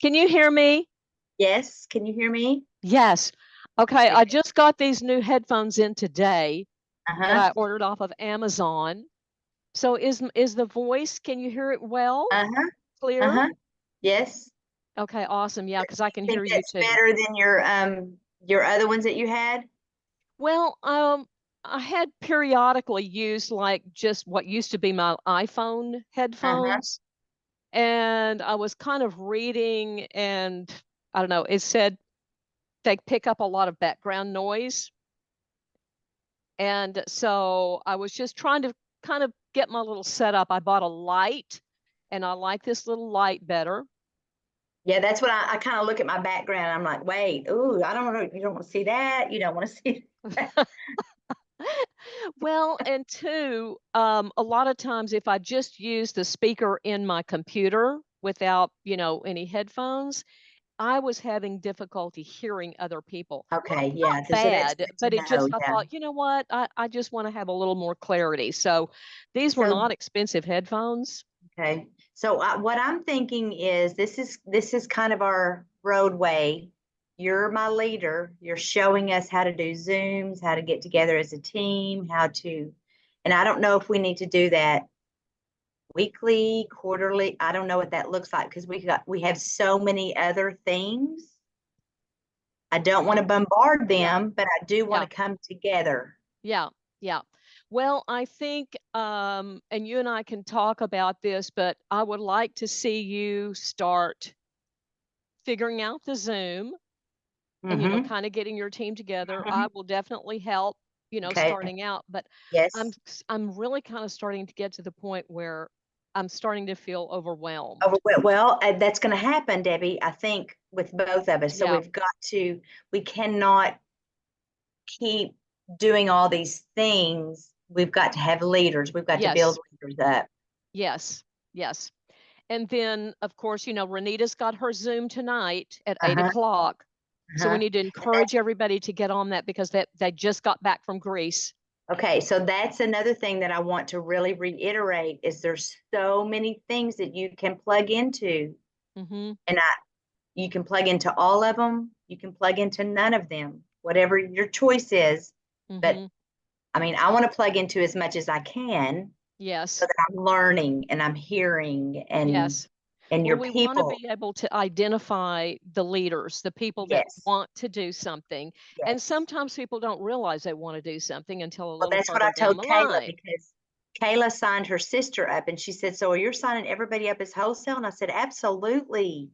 Can you hear me? Yes, can you hear me? Yes. Okay, I Okay. just got these new headphones in today that Uh-huh. I ordered off of Amazon. So is the voice, can you hear it well? Uh-huh. Clear? Uh-huh. Yes. Okay, awesome. Yeah, because I can Think hear you that's too. better than your other ones that you had? Well, I had periodically used like just what used to be my iPhone Uh-huh. headphones, and I was kind of reading and I don't know, it said they pick up a lot of background noise. And so I was just trying to kind of get my little setup. I bought a light and I like this little light better. Yeah, that's what I kind of look at my background. I'm like, wait, ooh, I don't know. You don't want to see that. You don't want to see that. Well, and two, a lot of times if I just use the speaker in my computer without, any headphones, I was having difficulty hearing other people. Okay, Not yeah. So that's bad, good to but it know. just, I Yeah. thought, you know what? I just want to have a little more clarity. So these were So not expensive headphones. okay. So what I'm thinking is this is kind of our roadway. You're my leader. You're showing us how to do Zooms, how to get together as a team, and I don't know if we need to do that weekly, quarterly. I don't know what that looks like because we have so many other things. I don't want to bombard Yeah. them, but I do want Yeah. to come together. Yeah, yeah. Well, I think, and you and I can talk about this, but I would like to see you start figuring out the Zoom and, Mm-hmm. kind of getting your team together. Mm-hmm. I will definitely help, Okay. starting out, but I'm Yes. I'm really kind of starting to get to the point where I'm starting to feel Over overwhelmed. well, that's going to happen, Debbie. I think with both of us. So Yeah. we cannot keep doing all these things. We've got to have leaders. We've got to build Yes. leaders up. Yes. Yes. And then, of course, Renita's got her Zoom tonight at eight Uh-huh. o'clock. So we Uh-huh. need to And that's encourage everybody to get on that because they just got back from Greece. okay. So that's another thing that I want to really reiterate is there's so many things that you can plug into. Hmm. And you can plug into all of them. You can plug into none of them, whatever your choice is. But Hmm. I mean, I want to plug into as much as I can so Yes. that I'm learning and I'm hearing Yes. and Well, your we want to people. be able to identify the leaders, the people that Yes, want to do something. And yes. sometimes people don't realize they want to do something until a Well, little that's what I further down told the Kayla line. because Kayla signed her sister up and she said, so you're signing everybody up as wholesale? And I said, absolutely.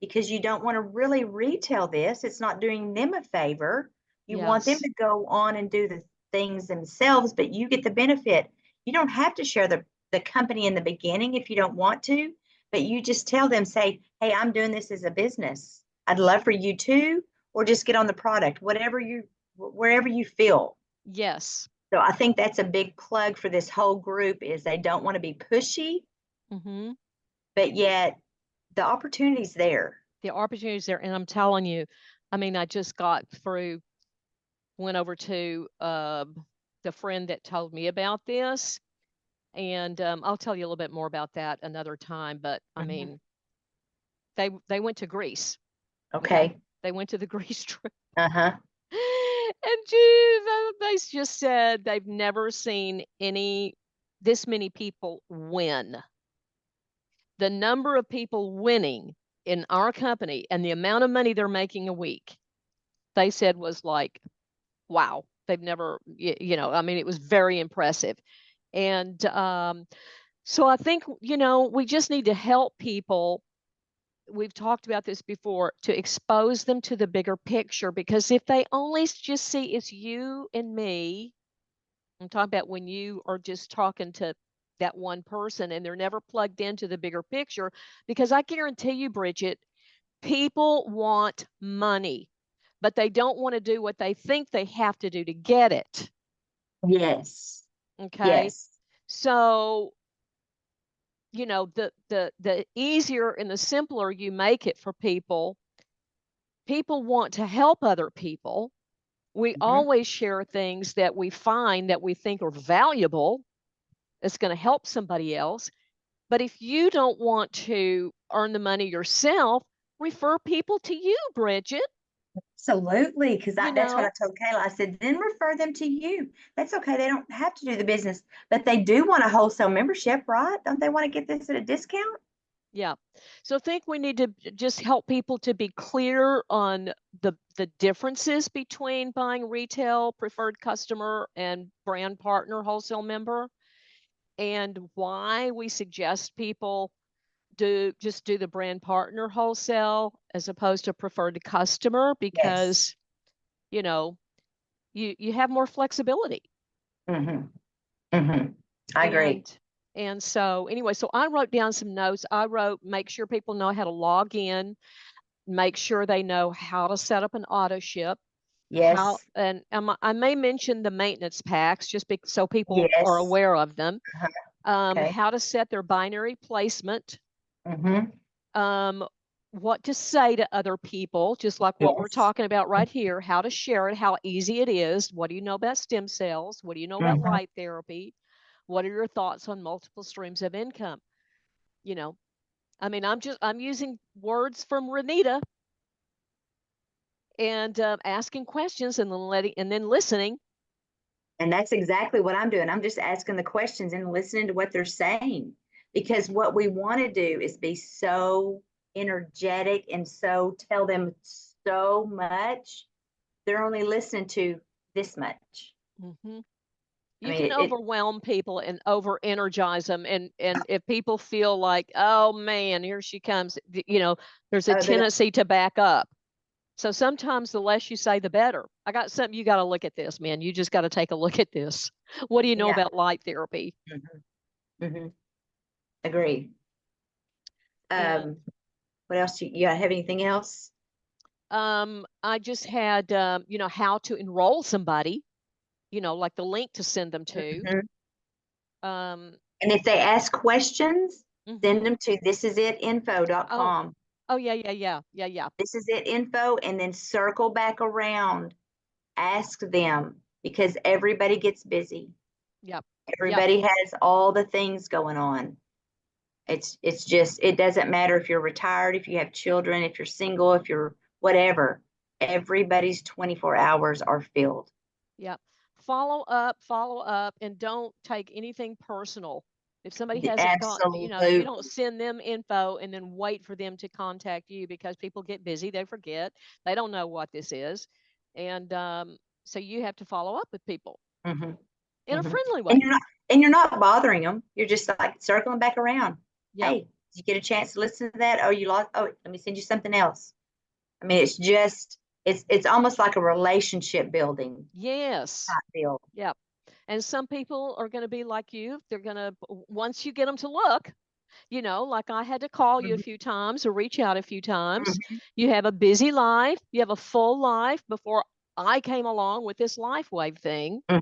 Because you don't want to really retail this. It's not doing them a favor. You want them Yes. to go on and do the things themselves, but you get the benefit. You don't have to share the company in the beginning if you don't want to, but you just tell them, say, hey, I'm doing this as a business. I'd love for you to, or just get on the product, wherever you feel. Yes. So I think that's a big plug for this whole group is they don't want to be pushy, Hmm. but yet the opportunity's there. The opportunities there. And I'm telling you, I mean, I just went over to the friend that told me about this. And I'll tell you a little bit more about that another time. But I Mhm. mean, they went to Greece. Okay, Okay. they went to the Greece trip, Uh-huh. and gee, they just said they've never seen this many people win. The number of people winning in our company and the amount of money they're making a week, they said was like, wow. They've never, I mean, it was very impressive. And so I think, we just need to help people. We've talked about this before, to expose them to the bigger picture, because if they only just see it's you and me, I'm talking about when you are just talking to that one person and they're never plugged into the bigger picture, because I guarantee you, Bridget, people want money, but they don't want to do what they think they have to do to get it. Yes. Okay. Yes. So, the easier and the simpler you make it for people, people want to help other people. We Mhm. always share things that we find that we think are valuable, that's going to help somebody else. But if you don't want to earn the money yourself, refer people to you, Bridget. Absolutely, because You that's what I know, told Kayla. I said, then refer them to you. That's okay. They don't have to do the business, but they do want a wholesale membership, right? Don't they want to get this at a discount? yeah. So I think we need to just help people to be clear on the differences between buying retail preferred customer and brand partner wholesale member, and why we suggest people do the brand partner wholesale as opposed to preferred customer, Yes. because you know you have more flexibility. Mm-hmm. Mm-hmm. I agree. And so anyway, so I wrote down some notes. I wrote, make sure people know how to log in, make sure they know how to set up an auto ship, how, Yes. and I may mention the maintenance packs so people are Yes. aware of them. Uh-huh. Okay. How to set their binary placement, Mm-hmm. um, what to say to other people, just like what we're Yes. talking about right here, how to share it, how easy it is. What do you know about stem cells? What do you know about Mm-hmm. light therapy? What are your thoughts on multiple streams of income? You know, I mean, I'm using words from Renita, and asking questions, and then listening. And that's exactly what I'm doing. I'm just asking the questions and listening to what they're saying. Because what we want to do is be so energetic and so tell them so much. They're only listening to this much. Hmm. I You mean, can it overwhelm people and over energize them, and if people feel like, oh man, here she comes, there's a they're tendency to back up. So sometimes the less you say, the better. I got something, you got to look at this, man. You just got to take a look at this. What do you know yeah. about light therapy? Hmm. Agree. And What else? You have anything else? I just had, how to enroll somebody, like the link to send them to. Mhm. Um, And if they ask questions, send mhm. them to Oh, thisitsitinfo.com. oh yeah, yeah, yeah, yeah, yeah. This is it info, and then circle back around. Ask them because everybody gets busy. Yep. Yep. Everybody has all the things going on. It's just it doesn't matter if you're retired, if you have children, if you're single, if you're whatever. Everybody's 24 hours are filled. Yep. Follow up, and don't take anything personal. If somebody hasn't got, you Absolute. don't send them info and then wait for them to contact you, because people get busy, they forget, they don't know what this is. And so you have to follow up with people Hmm. in a Hmm. friendly And way. you're not bothering them. You're just like circling back around. Yep. Hey, did you get a chance to listen to that? Oh, you lost. Oh, let me send you something else. I mean, it's almost like a relationship building Yes. type deal. Yep. And some people are going to be like you. They're going to, once you get them to look, like I had to call you a Mhm, few times or reach out a few times. mhm, You have a busy life, you have a full life before I came along with this LifeWave thing. mhm,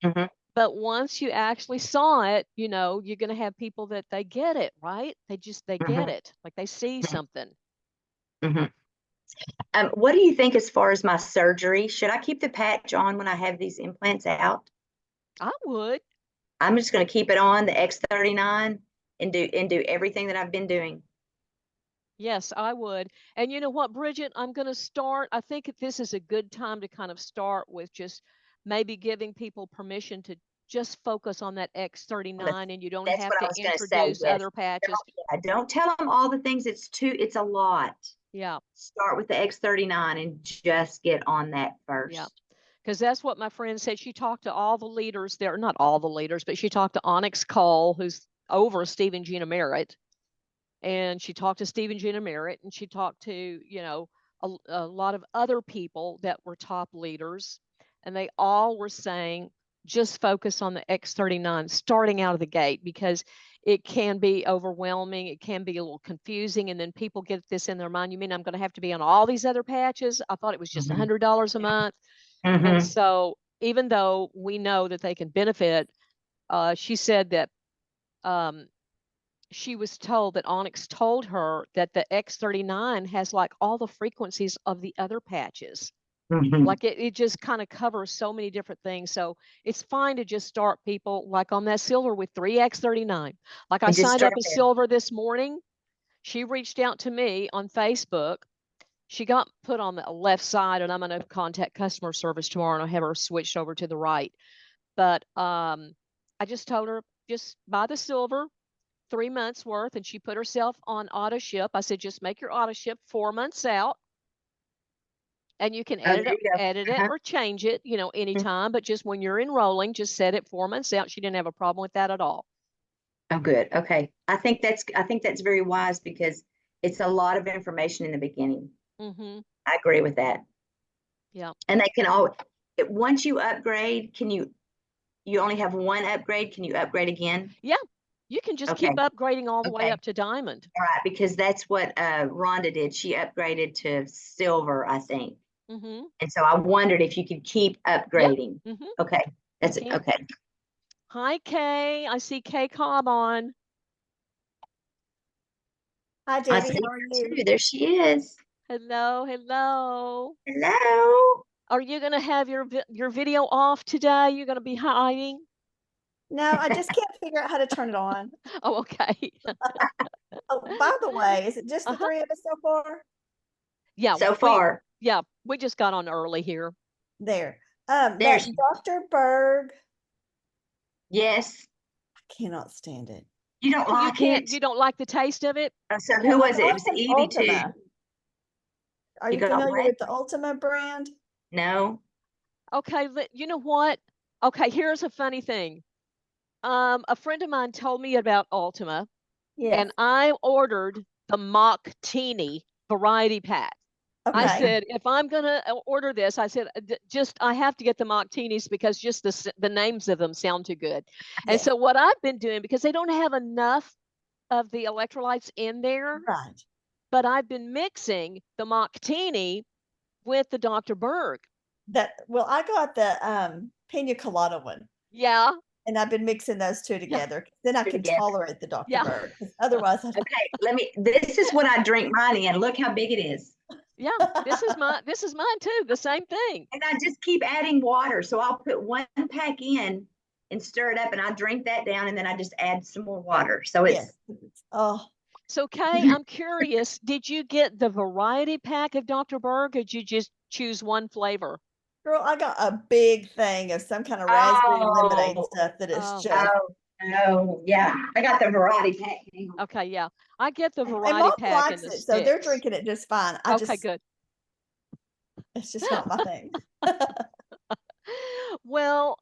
mhm, But once you actually saw it, you're going to have people that they get it, right? They get mhm, it. Like they see something. mhm. What do you think as far as my surgery? Should I keep the patch on when I have these implants out? I would. I'm just going to keep it on the X39 and do everything that I've been doing. Yes, I would. And you know what, Bridget, I think this is a good time to kind of start with just maybe giving people permission to just focus on that That's X39, and you don't that's have what I to was going to say. introduce Yes. other patches. Don't tell them all the things. It's a lot. Yeah, Start with the X39 and just get on that yeah. first. Because that's what my friend said. She talked to all the leaders there, not all the leaders, but she talked to Onyx Cole, who's over Stephen Gina Merritt, and she talked to Stephen Gina Merritt, and she talked to, a lot of other people that were top leaders, and they all were saying just focus on the X39 starting out of the gate, because it can be overwhelming, it can be a little confusing, and then people get this in their mind. You mean I'm going to have to be on all these other patches? I thought it was just Mhm, $100 a month. And mhm, so even though we know that they can benefit, she said that um, she was told that Onyx told her that the X39 has like all the frequencies of the other patches. mhm. Like it just kind of covers so many different things. So it's fine to just start people like on that silver with 3X39. Like I And just signed start up as there. silver this morning, She reached out to me on Facebook. She got put on the left side, and I'm going to contact customer service tomorrow and I'll have her switched over to the right. But I just told her, just buy the silver, 3 months worth, and she put herself on auto ship. I said, just make your auto ship 4 months out, and you can Oh, there you go. edit it or change it, Mhm. anytime. But just when you're enrolling, just set it 4 months out. She didn't have a problem with that at all. Oh, good. Okay. I think that's very wise because it's a lot of information in the beginning. Mm-hmm. I agree with that. Yeah. And they can all, once you upgrade, you only have one upgrade? Can you upgrade again? Yeah. You can just Okay. keep upgrading all the way Okay. up to diamond. All right, because that's what Rhonda did. She upgraded to silver, I think. Mm-hmm. And so I wondered if you could keep upgrading. Mm-hmm. Okay. That's You can. okay. Hi, Kay. I see Kay Cobb on. Hi, I Debbie. see How are her you? too. There she is. Hello, hello. Hello. Are you going to have your video off today? You're going to be hiding? No, I just can't figure out how to turn it on. Oh, okay. Oh, by the way, is it just the Uh-huh. three of us so far? Yeah. So far. We just got on early here. There. There That she- Dr. Berg, Yes. I cannot stand it. You don't You like can't. it? You don't like the taste of it? So who was it? I It was got Evie Ultima. too. Are You you got familiar what? with the Ultima brand? No. Okay. You know what? Okay. Here's a funny thing. A friend of mine told me about Ultima, Yes. and I ordered the mock teeny variety pack. I Okay. said, if I'm gonna order this, I said, just I have to get the mock teenies because just the names of them sound too good. And Yes. so what I've been doing, because they don't have enough of the electrolytes in there, Right. but I've been mixing the mock teeny with the Dr. Berg. Well, I got the pina colada one, Yeah. and I've been mixing those two together. Then I can Together. tolerate the Dr. Yeah. Berg. 'Cause otherwise, Okay, this is what I drink mine in. Look how big it is. Yeah. This is mine too. The same thing. And I just keep adding water. So I'll put one pack in and stir it up and I drink that down and then I just add some more water. So it's yes. Oh, So Kay, I'm curious, did you get the variety pack of Dr. Berg, or did you just choose one flavor? girl, I got a big thing of some kind of raspberry lemonade stuff that is Oh. just. oh yeah. I got the variety pack. Okay, yeah. I get the And variety Mom pack likes and the it, so they're sticks. drinking it just fine. Okay, good. It's just not my thing. Well,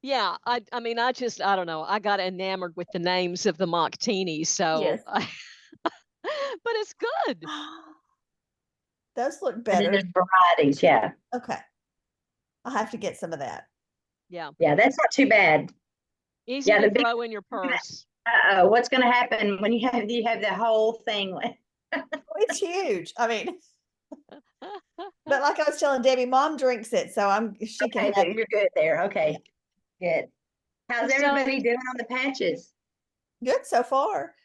yeah, I mean, I don't know. I got enamored with the names of the mocktinis, so Yes. but it's good. Those look And then better. there's varieties, yeah. Okay. I'll have to get some of that. Yeah. Yeah, that's not too bad. Easy Yeah, to the big- throw in your purse. What's gonna happen when you have the whole thing? It's huge. I mean, but like I was telling Debbie, Mom drinks it, so she can Okay, so have you're good there. Okay. Good. How's So- everybody doing on the patches? good so far.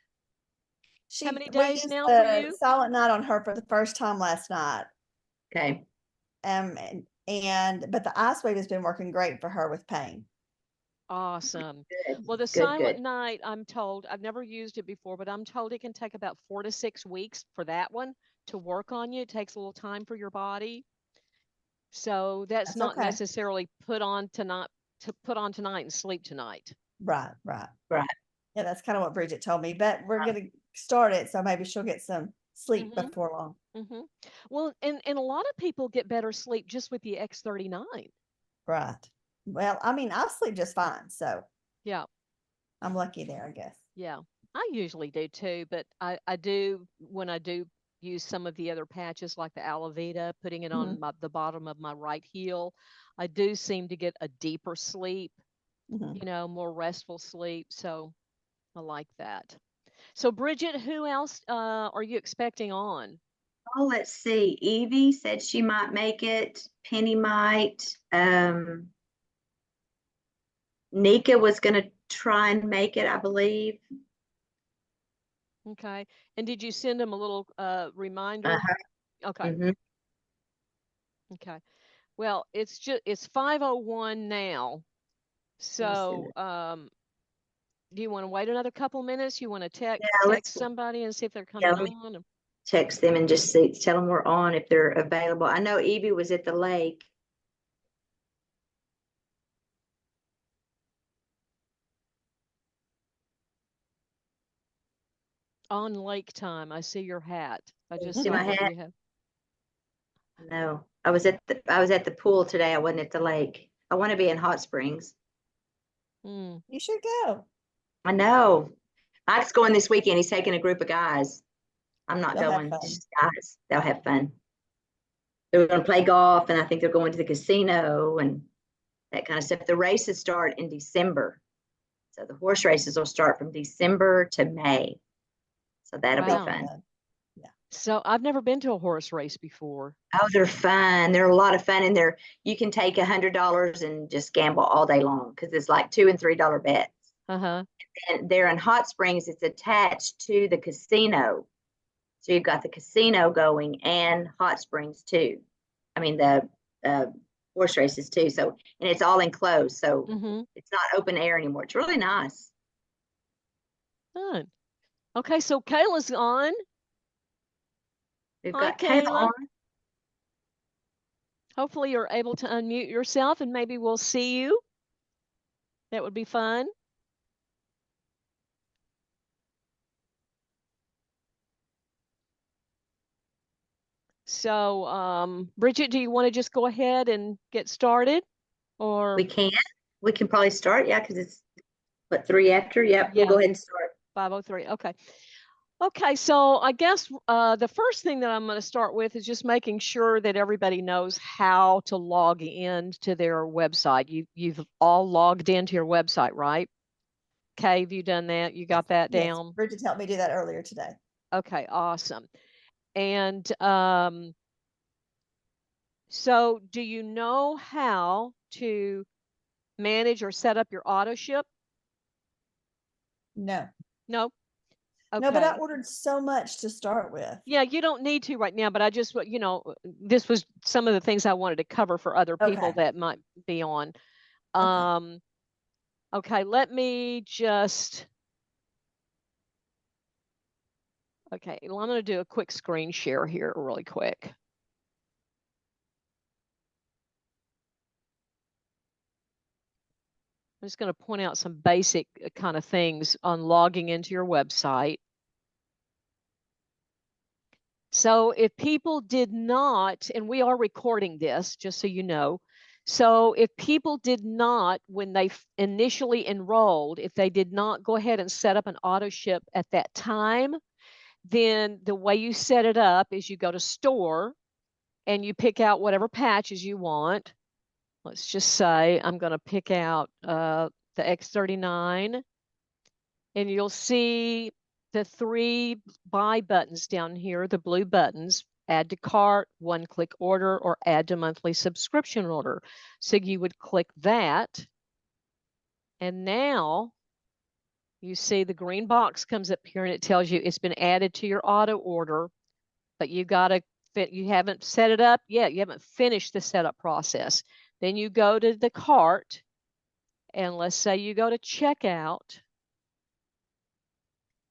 many We days used now for the you? Silent Night on her for the first time last night. Okay. But the ice wave has been working great for her with pain. Awesome. Good. Well, the Good, Silent good. Night, I'm told, I've never used it before, but I'm told it can take about 4 to 6 weeks for that one to work on you. It takes a little time for your body. So that's not okay. necessarily put on tonight and sleep tonight. Right. Right. Yeah, that's kind of what Brigitte told me, but we're going to start it, so maybe she'll get some sleep Mhm. before long. Mm-hmm. Well, and a lot of people get better sleep just with the X39. Right. Well, I mean, I sleep just fine, so Yeah. I'm lucky there, I guess. Yeah. I usually do too, but I do when I do use some of the other patches like the aloe vera, putting it on the bottom of my right heel, I do seem to get a deeper sleep, Mhm. More restful sleep. So I like that. So Brigitte, who else are you expecting on? Oh, let's see. Evie said she might make it. Penny might. Nika was gonna try and make it, I believe. Okay. And did you send them a little reminder? Okay. Mhm. Okay. Well, it's 5:01 now. Let me see So Do you want to wait another couple minutes? You want to text let's- somebody and see if they're coming let me on? text them and just tell them we're on if they're available. I know Evie was at the lake. On lake time. I see your hat. I just See saw my what hat? you have. No, I was at the pool today. I wasn't at the lake. I want to be in Hot Springs. Mm. You should go. I know. Mike's going this weekend. He's taking a group of guys. I'm not They'll have going. fun. Just guys. They'll have fun. They're going to play golf, and I think they're going to the casino and that kind of stuff. The races start in December. So the horse races will start from December to May. So that'll Wow. be fun. So I've never been to a horse race before. Oh, they're fun. They're a lot of fun. And you can take $100 and just gamble all day long because it's like $2 and $3 bets. Uh-huh. And there in Hot Springs, it's attached to the casino. So you've got the casino going and Hot Springs too. I mean, the horse races too. So, and it's all enclosed. So it's not open air anymore. It's really nice. Fun. Okay, so Kayla's on. We've Hi, got Kayla on. Hopefully you're able to unmute yourself and maybe we'll see you. That would be fun. So, Bridget, do you want to just go ahead and get started? Or we can probably start. Yeah, because it's what, 3 after. Yep, yeah. We'll go ahead and start. 5:03. Okay. Okay, so I guess the first thing that I'm going to start with is just making sure that everybody knows how to log in to their website. You've all logged into your website, right? Kay, have you done that? You got that down? Yes, Bridget helped me do that earlier today. Okay, awesome. And so do you know how to manage or set up your auto ship? No. No? Okay. No, but I ordered so much to start with. Yeah, you don't need to right now, but I just, this was some of the things I wanted to cover for other people that might be on. Okay, let me just, okay, well, I'm going to do a quick screen share here really quick. I'm just going to point out some basic kind of things on logging into your website. So if people did not, and we are recording this, just so you know, so if people did not, when they initially enrolled, if they did not go ahead and set up an auto ship at that time, then the way you set it up is you go to store and you pick out whatever patches you want. Let's just say I'm going to pick out the X39, and you'll see the 3 buy buttons down here, the blue buttons: add to cart, one-click order, or add to monthly subscription order. So you would click that. And now you see the green box comes up here and it tells you it's been added to your auto order, but you haven't set it up yet. You haven't finished the setup process. Then you go to the cart, and let's say you go to checkout.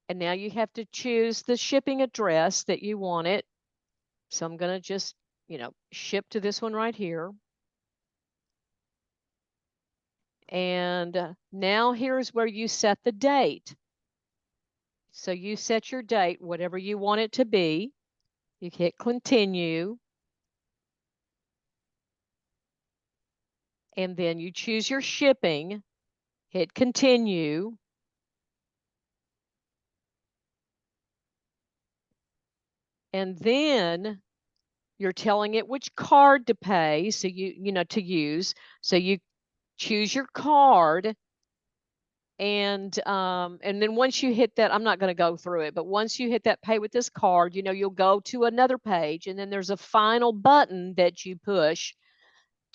And now you have to choose the shipping address that you want it. So I'm going to just, ship to this one right here. And now here's where you set the date. So you set your date, whatever you want it to be. You hit continue. And then you choose your shipping, hit continue. And then you're telling it which card to pay, so to use. So you choose your card, and then once you hit that, I'm not going to go through it, but once you hit that pay with this card, you'll go to another page, and then there's a final button that you push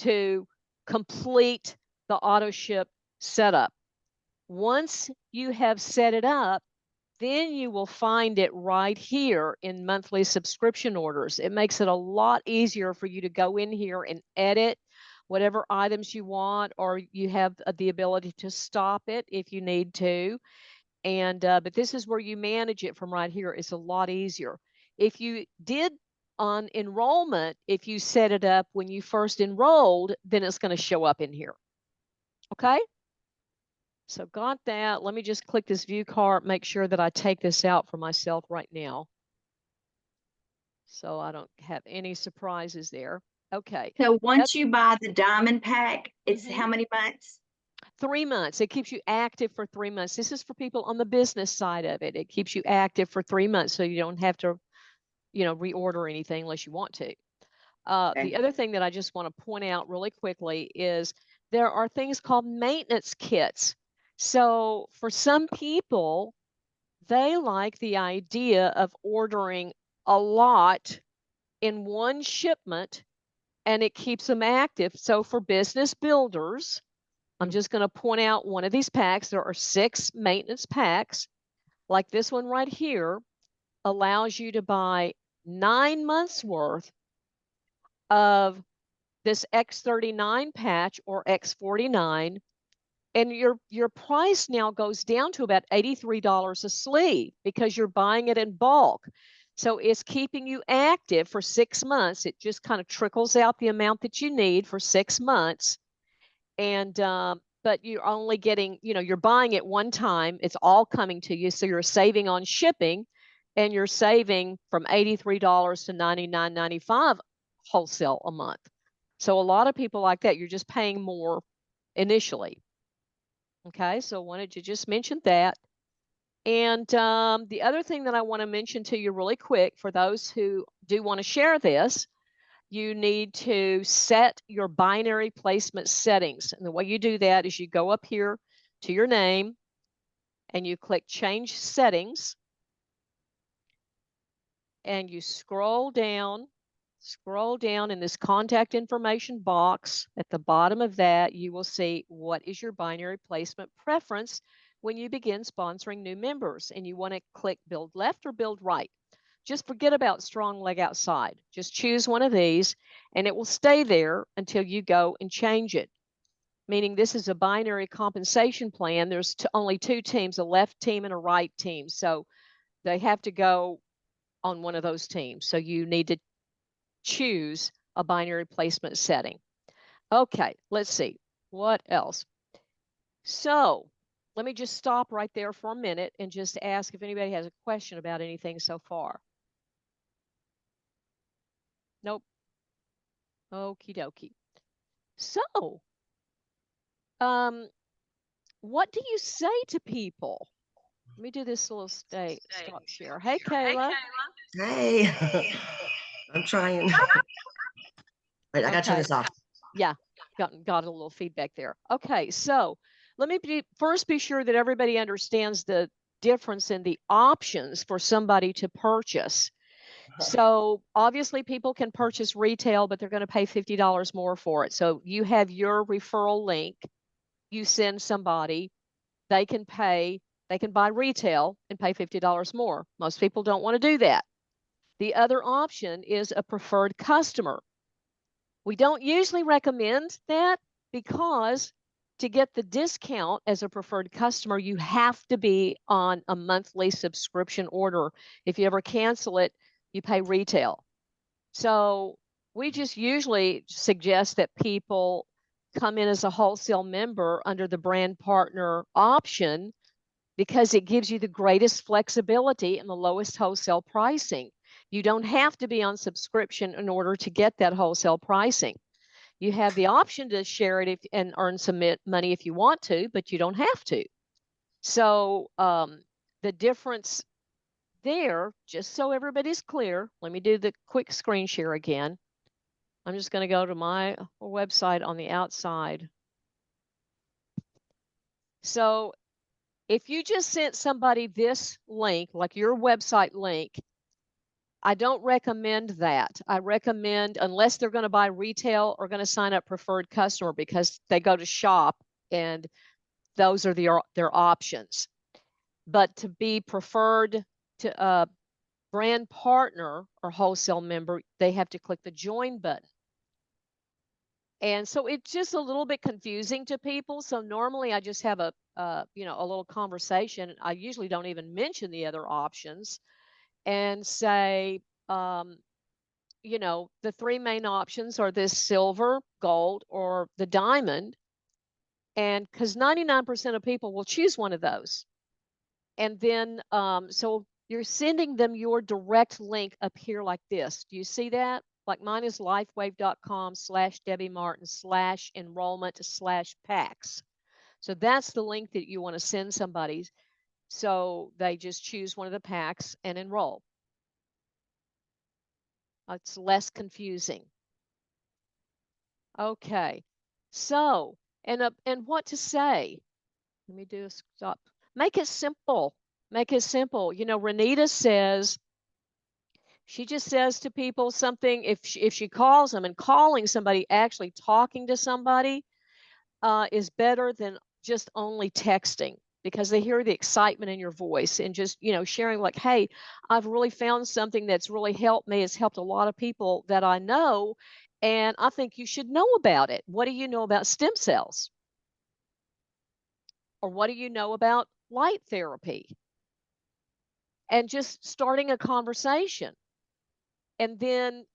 to complete the auto ship setup. Once you have set it up, then you will find it right here in monthly subscription orders. It makes it a lot easier for you to go in here and edit whatever items you want, or you have the ability to stop it if you need to. And but this is where you manage it from right here. It's a lot easier. If you did on enrollment, if you set it up when you first enrolled, then it's going to show up in here. Okay. So got that. Let me just click this view cart, make sure that I take this out for myself right now, so I don't have any surprises there. Okay. So once you buy the diamond pack, it's how many months? 3 months. It keeps you active for 3 months. This is for people on the business side of it. It keeps you active for 3 months, so you don't have to, reorder anything unless you want to. The other thing that I just want to point out really quickly is there are things called maintenance kits. So for some people, they like the idea of ordering a lot in one shipment, and it keeps them active. So for business builders, I'm just going to point out one of these packs. There are 6 maintenance packs. Like this one right here allows you to buy 9 months worth of this X39 patch or X49, and your price now goes down to about $83 a sleeve because you're buying it in bulk. So it's keeping you active for 6 months. It just kind of trickles out the amount that you need for 6 months. And but you're only getting, you're buying it one time. It's all coming to you. So you're saving on shipping, and you're saving from $83 to $99.95 wholesale a month. So a lot of people like that, you're just paying more initially. Okay, so I wanted to just mention that. And the other thing that I want to mention to you really quick, for those who do want to share this, you need to set your binary placement settings. And the way you do that is you go up here to your name and you click Change Settings. And you scroll down in this contact information box. At the bottom of that, you will see what is your binary placement preference when you begin sponsoring new members. And you want to click Build Left or Build Right. Just forget about Strong Leg Outside. Just choose one of these, and it will stay there until you go and change it. Meaning this is a binary compensation plan. There's only 2 teams, a left team and a right team. So they have to go on one of those teams. So you need to choose a binary placement setting. Okay, let's see. What else? So let me just stop right there for a minute and just ask if anybody has a question about anything so far. Nope. Okie dokie. So, what do you say to people? Let me do this little stop share. Hey, Kayla. Hey, I'm trying. Wait, I gotta turn this off. Yeah, got a little feedback there. Okay, so let me first be sure that everybody understands the difference in the options for somebody to purchase. So obviously people can purchase retail, but they're going to pay $50 more for it. So you have your referral link, you send somebody, they can buy retail and pay $50 more. Most people don't want to do that. The other option is a preferred customer. We don't usually recommend that because to get the discount as a preferred customer, you have to be on a monthly subscription order. If you ever cancel it, you pay retail. So we just usually suggest that people come in as a wholesale member under the brand partner option because it gives you the greatest flexibility and the lowest wholesale pricing. You don't have to be on subscription in order to get that wholesale pricing. You have the option to share it and earn some money if you want to, but you don't have to. So the difference there, just so everybody's clear, let me do the quick screen share again. I'm just going to go to my website on the outside. So if you just sent somebody this link, like your website link, I don't recommend that. I recommend, unless they're going to buy retail or going to sign up preferred customer, because they go to shop and those are their options. But to be preferred to brand partner or wholesale member, they have to click the join button. And so it's just a little bit confusing to people. So normally I just have a little conversation. I usually don't even mention the other options and say, the three main options are this silver, gold, or the diamond. And because 99% of people will choose one of those. And then, so you're sending them your direct link up here like this. Do you see that? Like mine is lifewave.com/Debbie Martin/enrollment/packs. So that's the link that you want to send somebody. So they just choose one of the packs and enroll. It's less confusing. Okay. So, and what to say? Let me do a stop. Make it simple. Make it simple. Renita says, she just says to people something, if she calls them, and calling somebody, actually talking to somebody is better than just only texting, because they hear the excitement in your voice, and just, sharing like, hey, I've really found something that's really helped me. It's helped a lot of people that I know, and I think you should know about it. What do you know about stem cells? Or what do you know about light therapy? And just starting a conversation. And then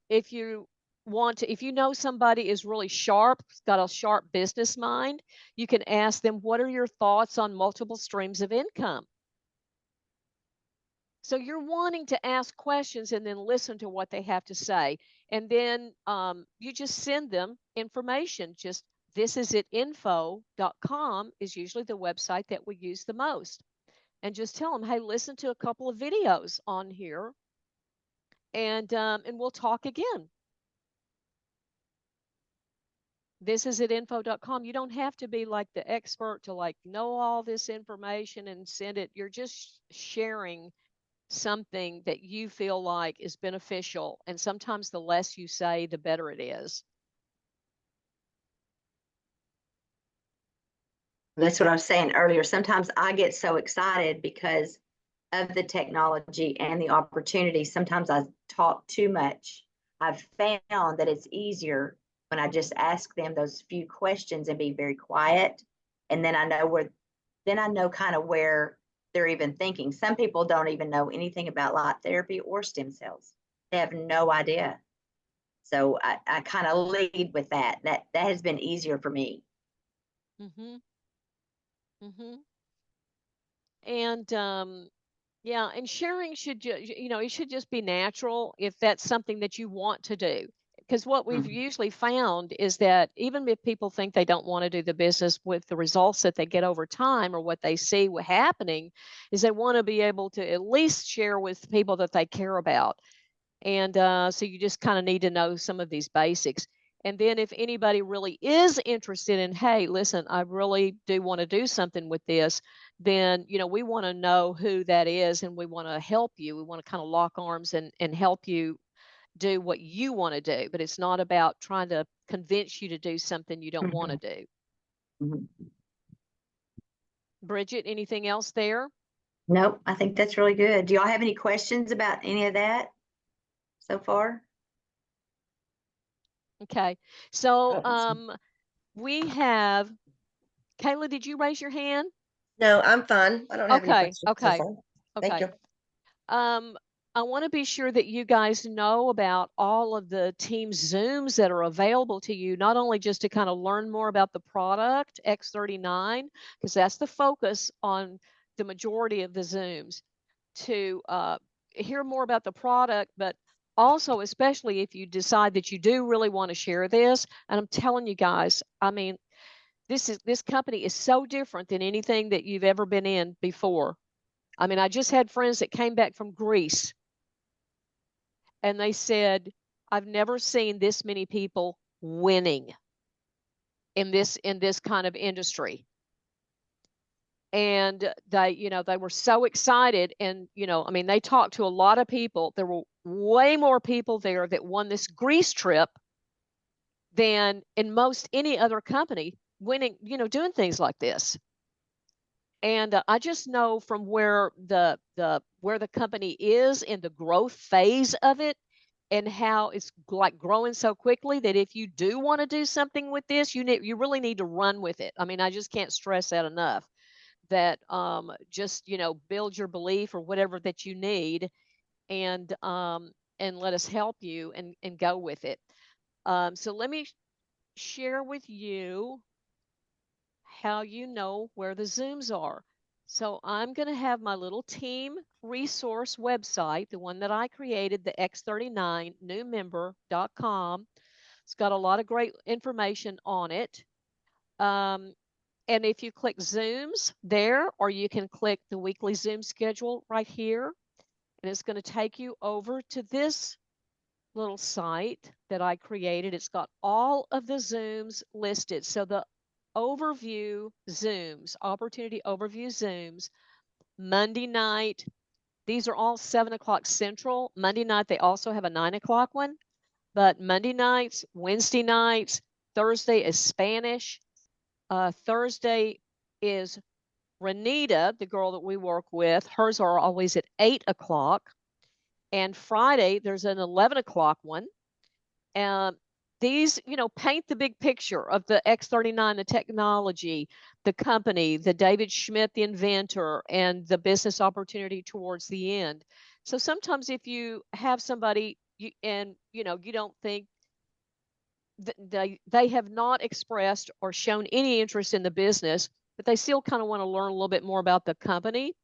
if you know somebody is really sharp, got a sharp business mind, you can ask them, what are your thoughts on multiple streams of income? So you're wanting to ask questions and then listen to what they have to say. And then you just send them information. Just thisisitinfo.com is usually the website that we use the most. And just tell them, hey, listen to a couple of videos on here, and we'll talk again. Thisisitinfo.com. You don't have to be like the expert to like know all this information and send it. You're just sharing something that you feel like is beneficial. And sometimes the less you say, the better it is. That's what I was saying earlier. Sometimes I get so excited because of the technology and the opportunity. Sometimes I talk too much. I've found that it's easier when I just ask them those few questions and be very quiet. And then I know kind of where they're even thinking. Some people don't even know anything about light therapy or stem cells. They have no idea. So I kind of lead with that. That has been easier for me. Mm-hmm. Mm-hmm. And yeah, and sharing should it should just be natural if that's something that you want to do. Because what we've usually found is that even if people think they don't want to do the business, with the results that they get over time or what they see happening, is they want to be able to at least share with people that they care about. And so you just kind of need to know some of these basics. And then if anybody really is interested in, hey, listen, I really do want to do something with this, then, we want to know who that is, and we want to help you. We want to kind of lock arms and help you do what you want to do. But it's not about trying to convince you to do something you don't want to do. Brigitte, anything else there? Nope, I think that's really good. Do y'all have any questions about any of that so far? Okay. So we have, Kayla, did you raise your hand? No, I'm fine. I don't have any questions so Okay. far. Thank you. I want to be sure that you guys know about all of the team Zooms that are available to you, not only just to kind of learn more about the product X39, because that's the focus on the majority of the Zooms, to hear more about the product, but also, especially if you decide that you do really want to share this. And I'm telling you guys, I mean, this company is so different than anything that you've ever been in before. I mean, I just had friends that came back from Greece, and they said, I've never seen this many people winning in this kind of industry. And they were so excited. And, I mean, they talked to a lot of people. There were way more people there that won this Greece trip than in most any other company winning, doing things like this. And I just know from where the company is in the growth phase of it, and how it's like growing so quickly that if you do want to do something with this, you really need to run with it. I mean, I just can't stress that enough. That just build your belief or whatever that you need, and let us help you and go with it. So let me share with you how you know where the Zooms are. So I'm going to have my little team resource website, the one that I created, the x39newmember.com. It's got a lot of great information on it. And if you click Zooms there, or you can click the weekly Zoom schedule right here, and it's going to take you over to this little site that I created. It's got all of the Zooms listed. So the overview Zooms, opportunity overview Zooms, Monday night, these are all 7 o'clock Central. Monday night, they also have a 9 o'clock one, but Monday nights, Wednesday nights, Thursday is Spanish. Thursday is Renita, the girl that we work with. Hers are always at 8 o'clock. And Friday, there's an 11 o'clock one. These, paint the big picture of the X39, the technology, the company, the David Schmidt, the inventor, and the business opportunity towards the end. So sometimes if you have somebody you don't think they have not expressed or shown any interest in the business, but they still kind of want to learn a little bit more about the company,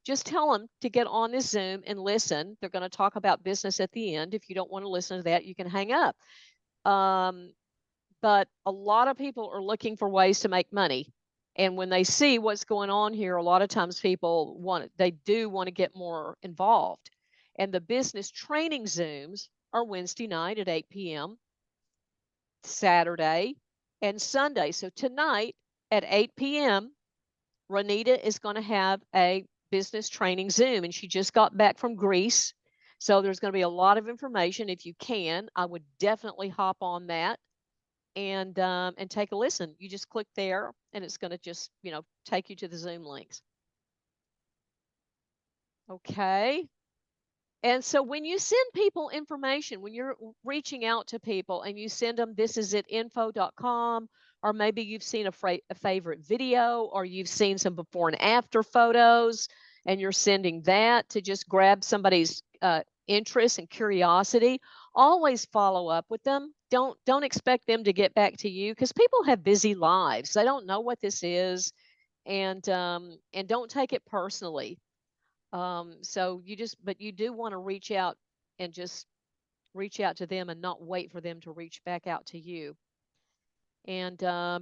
just tell them to get on this Zoom and listen. They're going to talk about business at the end. If you don't want to listen to that, you can hang up. But a lot of people are looking for ways to make money. And when they see what's going on here, a lot of times people do want to get more involved. And the business training Zooms are Wednesday night at 8 p.m., Saturday, and Sunday. So tonight at 8 p.m., Renita is going to have a business training Zoom, and she just got back from Greece. So there's going to be a lot of information. If you can, I would definitely hop on that and take a listen. You just click there, and it's going to just take you to the Zoom links. Okay. And so when you send people information, when you're reaching out to people and you send them, this is at info.com, or maybe you've seen a favorite video, or you've seen some before and after photos, and you're sending that to just grab somebody's interest and curiosity, always follow up with them. Don't expect them to get back to you, because people have busy lives. They don't know what this is, and don't take it personally. So but you do want to reach out and just reach out to them and not wait for them to reach back out to you. And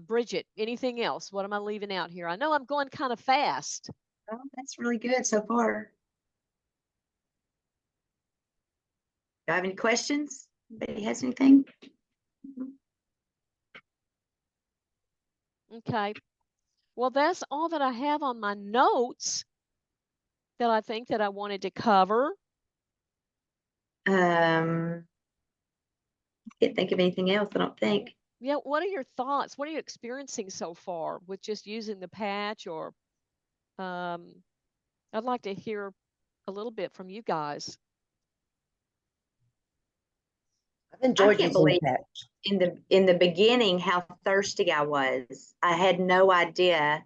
Brigitte, anything else? What am I leaving out here? I know I'm going kind of fast. Oh, that's really good so far. Do I have any questions? Anybody has anything? Okay. Well, that's all that I have on my notes that I think that I wanted to cover. Can't think of anything else, I don't think. Yeah, what are your thoughts? What are you experiencing so far with just using the patch? Or I'd like to hear a little bit from you guys. I've enjoyed can't using believe that. In the beginning how thirsty I was. I had no idea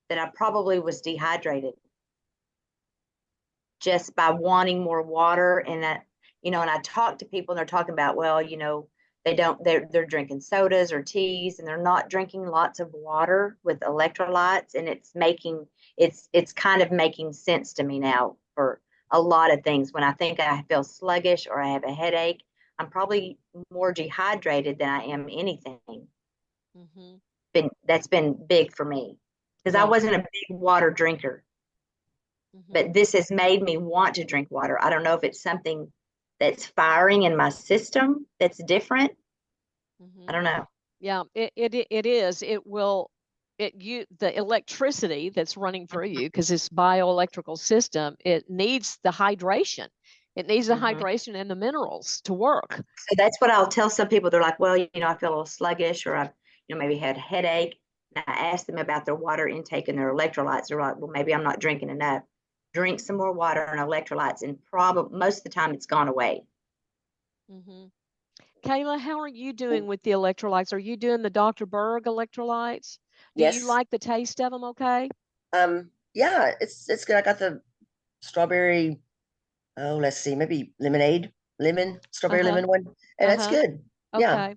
that I probably was dehydrated just by wanting more water. And that, and I talk to people and they're talking about, well, they're drinking sodas or teas, and they're not drinking lots of water with electrolytes. And it's kind of making sense to me now for a lot of things. When I think I feel sluggish or I have a headache, I'm probably more dehydrated than I am anything. Mm-hmm. That's been big for me, because I wasn't a big water drinker. Mm-hmm. But this has made me want to drink water. I don't know if it's something that's firing in my system that's different. Mm-hmm. I don't know. Yeah, it is. The electricity that's running through you, because this bioelectrical system, it needs the hydration. It needs the hydration and the minerals to work. So that's what I'll tell some people. They're like, well, I feel a little sluggish, or I've, maybe had a headache. And I ask them about their water intake and their electrolytes. They're like, well, maybe I'm not drinking enough. Drink some more water and electrolytes, and probably most of the time it's gone away. Mm-hmm. Kayla, how are you doing with the electrolytes? Are you doing the Dr. Berg electrolytes? Do you Yes. like the taste of them? Okay. Yeah, it's good. I got the strawberry, oh, let's see, maybe strawberry Uh-huh. lemon one. And that's Uh-huh. good. Yeah, Okay.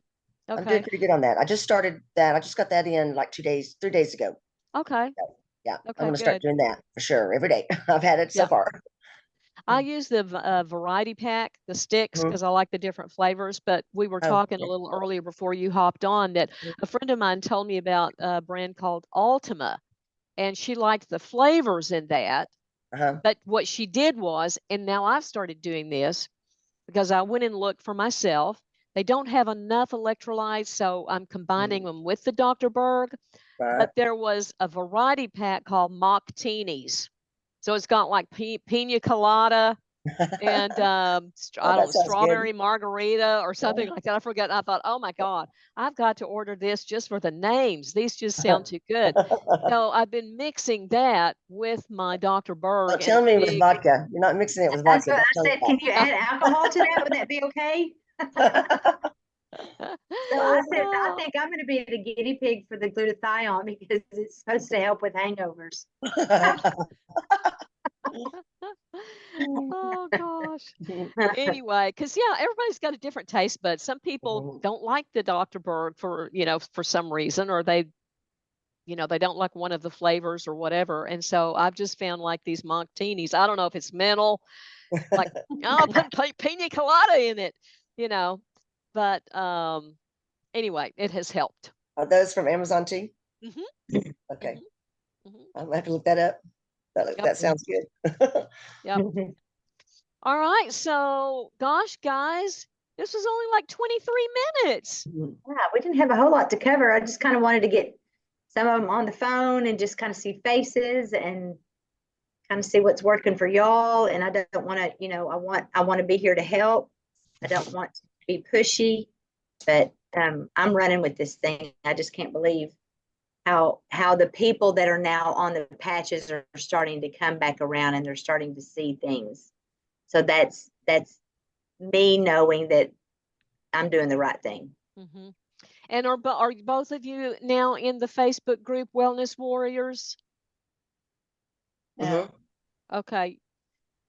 I'm doing Okay. pretty good on that. I just started that. I just got that in like 3 days ago. Okay. So, yeah, I'm Okay, gonna start good. doing that for sure every day. I've had it so Yeah. far. I use the variety pack, the sticks, Mhm. because I like the different flavors. But we were Oh, talking a yeah. little earlier before you hopped on that a friend of mine told me about a brand called Ultima, and she liked the flavors in that. Uh-huh. But what she did was, and now I've started doing this because I went and looked for myself. They don't have enough electrolytes, so I'm combining them with the Dr. Berg. Right. But there was a variety pack called Mocktinis. So it's got like pina colada and I Oh, don't that know, sounds good. strawberry margarita or something like that. I forget. I thought, oh my God, I've got to order this just for the names. These just sound too good. So I've been mixing that with my Dr. Oh, Berg and tell me with see. vodka. You're not mixing it with That's vodka. what Don't I tell said. Can you add alcohol to that? Would that be okay? me So I said, I Oh, think I'm going to be the guinea pig for the glutathione because it's supposed to help with hangovers. that. oh gosh. Anyway, because yeah, everybody's got a different taste bud. Some people Mhm. don't like the Dr. Berg for, for some reason, or they don't like one of the flavors or whatever. And so I've just found like these Mocktinis. I don't know if it's mental, like, oh, put pina colada in it, you know. But anyway, it has helped. Are those from Amazon too? Hmm. Okay. Hmm. I'm gonna have to look that up. Yep. That sounds good. Yep. All right. So, gosh, guys, this was only like 23 minutes. Yeah, we didn't have a whole lot to cover. I just kind of wanted to get some of them on the phone and just kind of see faces and kind of see what's working for y'all. And I don't want to, I want to be here to help. I don't want to be pushy, but I'm running with this thing. I just can't believe how the people that are now on the patches are starting to come back around and they're starting to see things. So that's me knowing that I'm doing the right thing. Hmm. And are both of you now in the Facebook group Wellness Warriors? No. Mhm. Okay.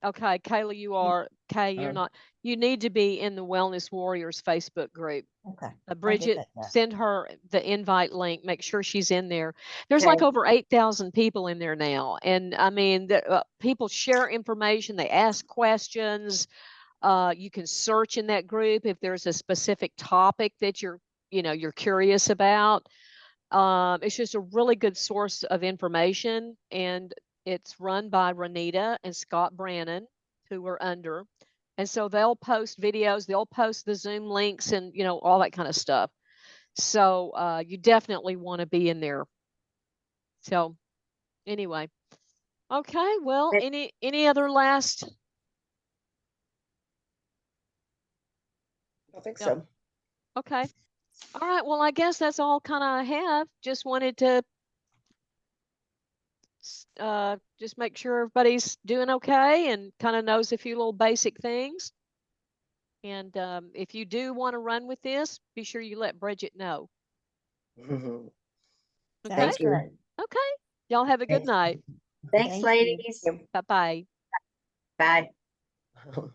Okay, Kayla, you are. Kay, you're Uh, not. You need to be in the Wellness Warriors Facebook group. Okay. I'll get Bridget, that done. send her the invite link. Make sure she's in there. There's Okay. like over 8,000 people in there now, and I mean, people share information. They ask questions. You can search in that group if there's a specific topic that you're curious about. It's just a really good source of information, and it's run by Renita and Scott Brannon, who are under. And so they'll post videos, they'll post the Zoom links and, all that kind of stuff. So you definitely want to be in there. So anyway, okay. Well, any other last? I think No. so. Okay. All right. Well, I guess that's all kind of I have. Just wanted to just make sure everybody's doing okay and kind of knows a few little basic things. And if you do want to run with this, be sure you let Bridget know. Mhm. Okay. Sounds Thank you. great. Okay. Y'all have a good Thanks. night. Thanks, Thank you. ladies. Bye bye. Bye.